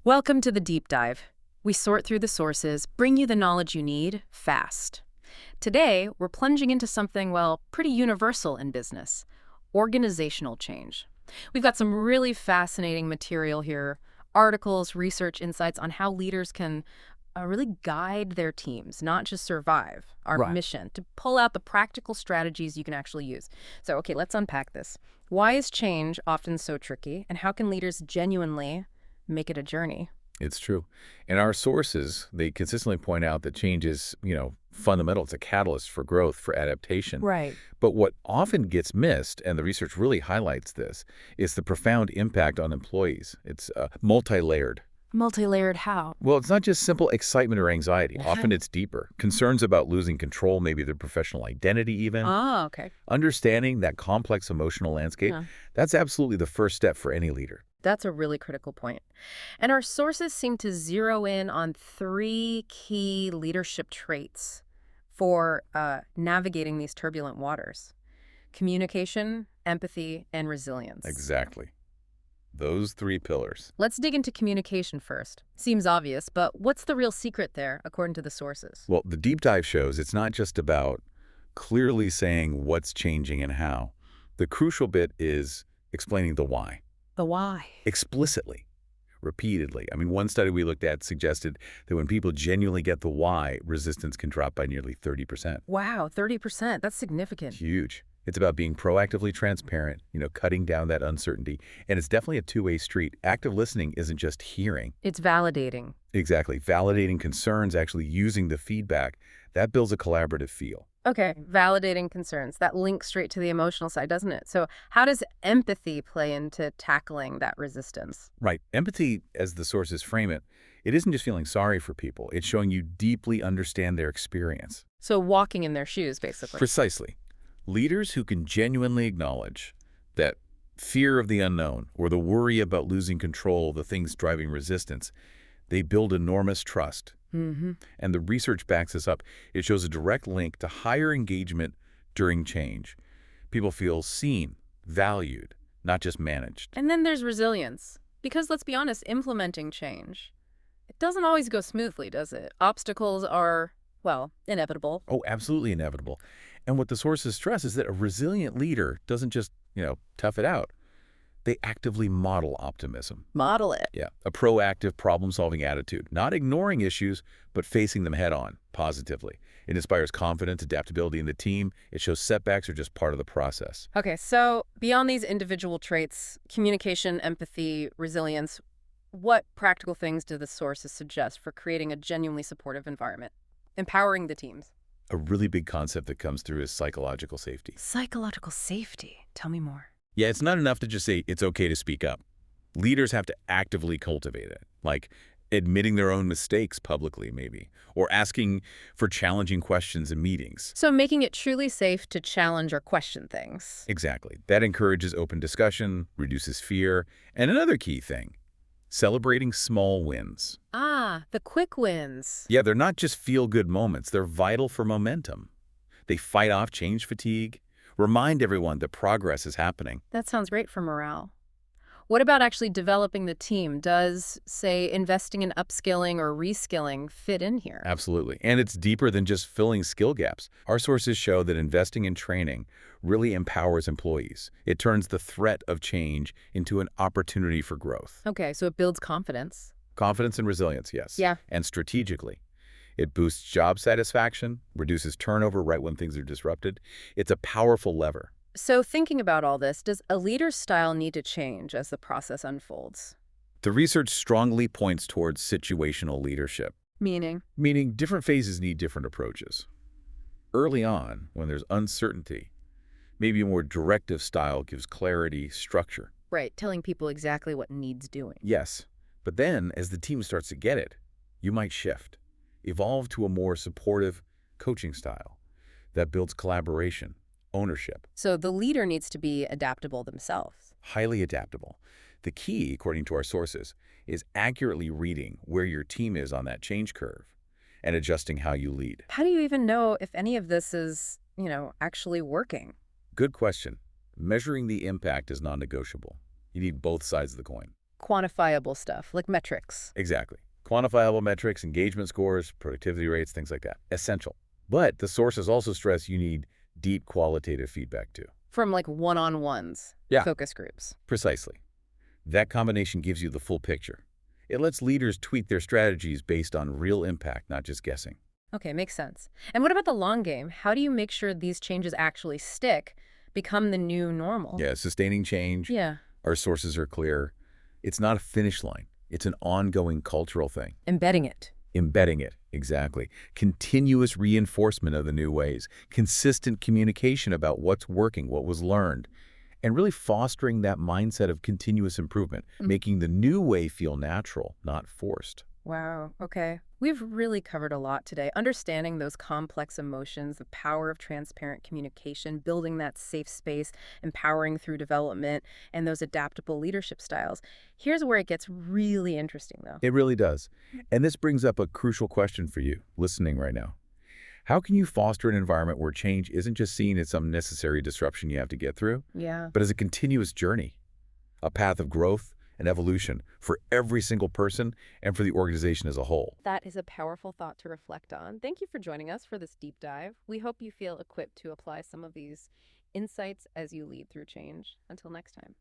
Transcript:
Welcome to the deep dive. We sort through the sources, bring you the knowledge you need, fast. Today, we're plunging into something, well, pretty universal in business: organizational change. We've got some really fascinating material here, articles, research insights on how leaders can really guide their teams, not just survive. Our Right. mission, to pull out the practical strategies you can actually use. So, okay, let's unpack this. Why is change often so tricky, and how can leaders genuinely make it a journey? It's true. And our sources, they consistently point out that change is, fundamental. It's a catalyst for growth, for adaptation. Right. But what often gets missed, and the research really highlights this, is the profound impact on employees. It's multi-layered. Multi-layered how? Well, it's not just simple excitement or anxiety. Often it's deeper. Concerns about losing control, maybe their professional identity even. Oh, okay. Understanding that complex emotional landscape, Yeah. that's absolutely the first step for any leader. That's a really critical point. And our sources seem to zero in on three key leadership traits for navigating these turbulent waters: communication, empathy, and resilience. Exactly. Those three pillars. Let's dig into communication first. Seems obvious, but what's the real secret there, according to the sources? Well, the deep dive shows it's not just about clearly saying what's changing and how. The crucial bit is explaining the why The why. explicitly, repeatedly. I mean, one study we looked at suggested that when people genuinely get the why, resistance can drop by nearly 30%. Wow, 30%. That's significant. Huge. It's about being proactively transparent, cutting down that uncertainty. And it's definitely a two-way street. Active listening isn't just hearing. It's validating. Exactly. Validating concerns, actually using the feedback, that builds a collaborative feel. Okay, validating concerns. That links straight to the emotional side, doesn't it? So how does empathy play into tackling that resistance? Right. Empathy, as the sources frame it, it isn't just feeling sorry for people. It's showing you deeply understand their experience. So walking in their shoes, basically. Precisely. Leaders who can genuinely acknowledge that fear of the unknown or the worry about losing control, the things driving resistance, they build enormous trust. Mm-hmm. And the research backs this up. It shows a direct link to higher engagement during change. People feel seen, valued, not just managed. And then there's resilience. Because let's be honest, implementing change, it doesn't always go smoothly, does it? Obstacles are, well, inevitable. Oh, absolutely inevitable. And what the sources stress is that a resilient leader doesn't just, tough it out. They actively model optimism. Model it. Yeah, a proactive problem-solving attitude, not ignoring issues, but facing them head-on, positively. It inspires confidence, adaptability in the team. It shows setbacks are just part of the process. Okay, so beyond these individual traits, communication, empathy, resilience, what practical things do the sources suggest for creating a genuinely supportive environment, empowering the teams? A really big concept that comes through is psychological safety. Psychological safety. Tell me more. Yeah, it's not enough to just say it's okay to speak up. Leaders have to actively cultivate it, like admitting their own mistakes publicly, maybe, or asking for challenging questions in meetings. So making it truly safe to challenge or question things. Exactly. That encourages open discussion, reduces fear, and another key thing, celebrating small wins. Ah, the quick wins. Yeah, they're not just feel-good moments. They're vital for momentum. They fight off change fatigue, remind everyone that progress is happening. That sounds great for morale. What about actually developing the team? Does, say, investing in upskilling or reskilling fit in here? Absolutely. And it's deeper than just filling skill gaps. Our sources show that investing in training really empowers employees. It turns the threat of change into an opportunity for growth. Okay, so it builds confidence. Confidence and resilience, yes. Yeah. And strategically. It boosts job satisfaction, reduces turnover right when things are disrupted. It's a powerful lever. So thinking about all this, does a leader's style need to change as the process unfolds? The research strongly points towards situational leadership, Meaning? meaning different phases need different approaches. Early on, when there's uncertainty, maybe a more directive style gives clarity, structure. Right, telling people exactly what needs doing. Yes, but then as the team starts to get it, you might shift, evolve to a more supportive coaching style that builds collaboration, ownership. So the leader needs to be adaptable themselves. Highly adaptable. The key, according to our sources, is accurately reading where your team is on that change curve and adjusting how you lead. How do you even know if any of this is, actually working? Good question. Measuring the impact is non-negotiable. You need both sides of the coin. quantifiable stuff, like metrics. Exactly. Quantifiable metrics, engagement scores, productivity rates, things like that. Essential. But the sources also stress you need deep qualitative feedback too. From like one-on-ones, Yeah, focus groups. precisely. That combination gives you the full picture. It lets leaders tweak their strategies based on real impact, not just guessing. Okay, makes sense. And what about the long game? How do you make sure these changes actually stick, become the new normal? Yeah, sustaining change, Yeah, our sources are clear. It's not a finish line. It's an ongoing cultural thing. embedding it. Embedding it, exactly. Continuous reinforcement of the new ways, consistent communication about what's working, what was learned, and really fostering that mindset of continuous improvement, making the new way feel natural, not forced. Wow, okay. We've really covered a lot today. Understanding those complex emotions, the power of transparent communication, building that safe space, empowering through development, and those adaptable leadership styles. Here's where it gets really interesting, though. It really does. And this brings up a crucial question for you, listening right now. How can you foster an environment where change isn't just seen as some necessary disruption you have to get through, Yeah. but as a continuous journey, a path of growth and evolution for every single person and for the organization as a whole? That is a powerful thought to reflect on. Thank you for joining us for this deep dive. We hope you feel equipped to apply some of these insights as you lead through change. Until next time.